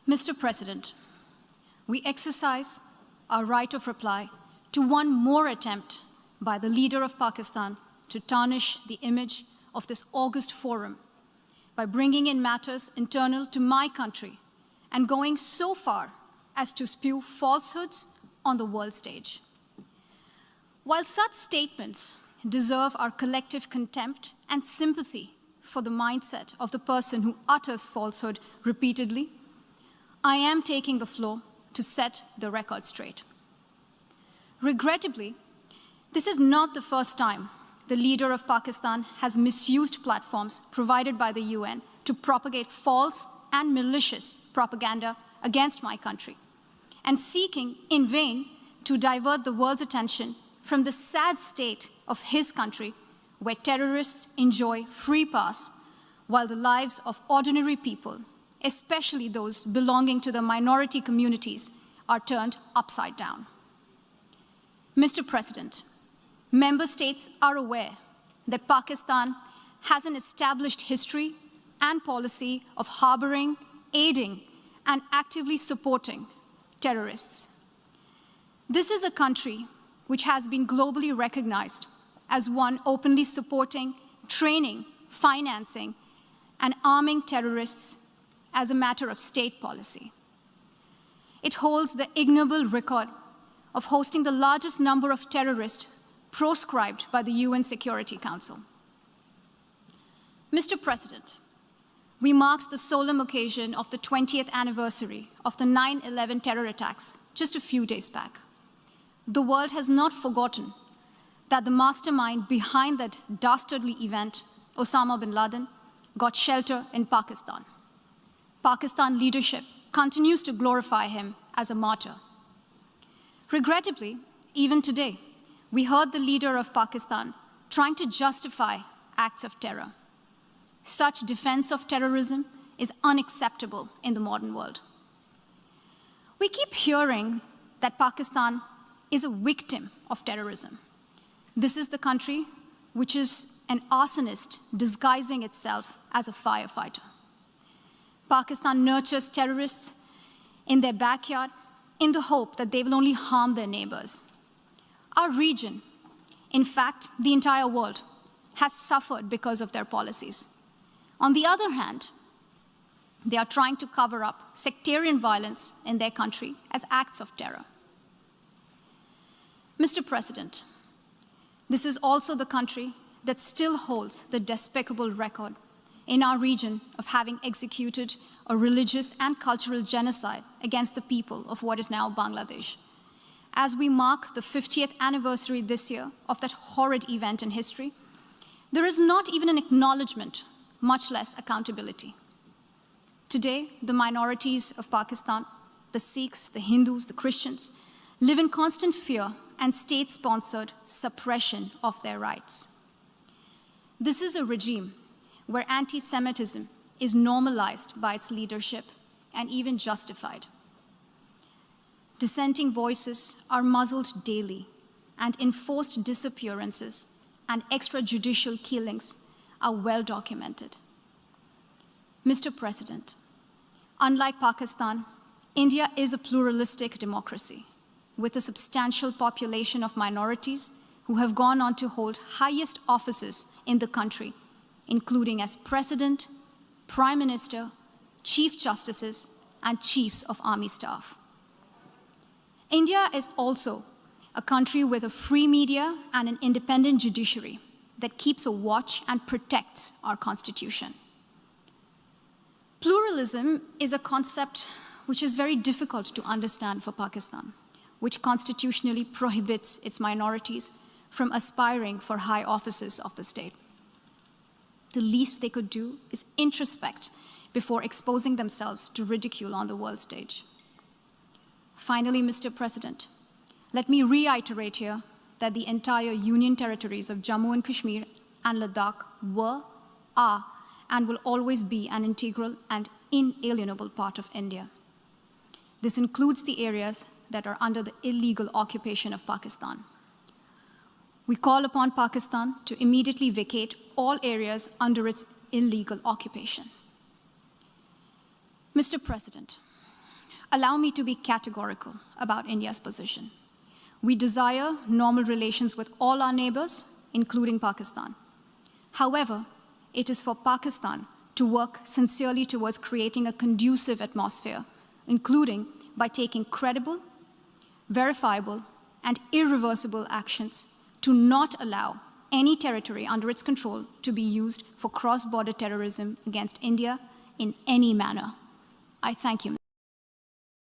Mr. President, we exercise our right of reply to one more attempt by the leader of Pakistan to tarnish the image of this august forum by bringing in matters internal to my country and going so far as to spew falsehoods on the world stage. While such statements deserve our collective contempt and sympathy for the mindset of the person who utters falsehood repeatedly, I am taking the floor to set the record straight. Regrettably, this is not the first time the leader of Pakistan has misused platforms provided by the UN to propagate false and malicious propaganda against my country, and seeking in vain to divert the world's attention from the sad state of his country, where terrorists enjoy free pass, while the lives of ordinary people, especially those belonging to the minority communities, are turned upside down. Mr. President, member states are aware that Pakistan has an established history and policy of harboring, aiding, and actively supporting terrorists. This is a country which has been globally recognized as one openly supporting, training, financing, and arming terrorists as a matter of state policy. It holds the ignoble record of hosting the largest number of terrorists proscribed by the UN Security Council. Mr. President, we marked the solemn occasion of the 20th anniversary of the 9/11 terror attacks just a few days back. The world has not forgotten that the mastermind behind that dastardly event, Osama bin Laden, got shelter in Pakistan. Pakistan leadership continues to glorify him as a martyr. Regrettably, even today, we heard the leader of Pakistan trying to justify acts of terror. Such defense of terrorism is unacceptable in the modern world. We keep hearing that Pakistan is a victim of terrorism. This is the country which is an arsonist disguising itself as a firefighter. Pakistan nurtures terrorists in their backyard in the hope that they will only harm their neighbors. Our region, in fact, the entire world, has suffered because of their policies. On the other hand, they are trying to cover up sectarian violence in their country as acts of terror. Mr. President, this is also the country that still holds the despicable record in our region of having executed a religious and cultural genocide against the people of what is now Bangladesh. As we mark the 50th anniversary this year of that horrid event in history, there is not even an acknowledgement, much less accountability. Today, the minorities of Pakistan, the Sikhs, the Hindus, the Christians, live in constant fear and state-sponsored suppression of their rights. This is a regime where anti-Semitism is normalized by its leadership and even justified. Dissenting voices are muzzled daily, and enforced disappearances and extrajudicial killings are well documented. Mr. President, unlike Pakistan, India is a pluralistic democracy with a substantial population of minorities who have gone on to hold highest offices in the country, including as President, Prime Minister, Chief Justices, and Chiefs of Army Staff. India is also a country with a free media and an independent judiciary that keeps a watch and protects our Constitution. Pluralism is a concept which is very difficult to understand for Pakistan, which constitutionally prohibits its minorities from aspiring for high offices of the state. The least they could do is introspect before exposing themselves to ridicule on the world stage. Finally, Mr. President, let me reiterate here that the entire Union territories of Jammu and Kashmir and Ladakh were, are, and will always be an integral and inalienable part of India. This includes the areas that are under the illegal occupation of Pakistan. We call upon Pakistan to immediately vacate all areas under its illegal occupation. Mr. President, allow me to be categorical about India's position. We desire normal relations with all our neighbors, including Pakistan. However, it is for Pakistan to work sincerely towards creating a conducive atmosphere, including by taking credible, verifiable, and irreversible actions to not allow any territory under its control to be used for cross-border terrorism against India in any manner. I thank you,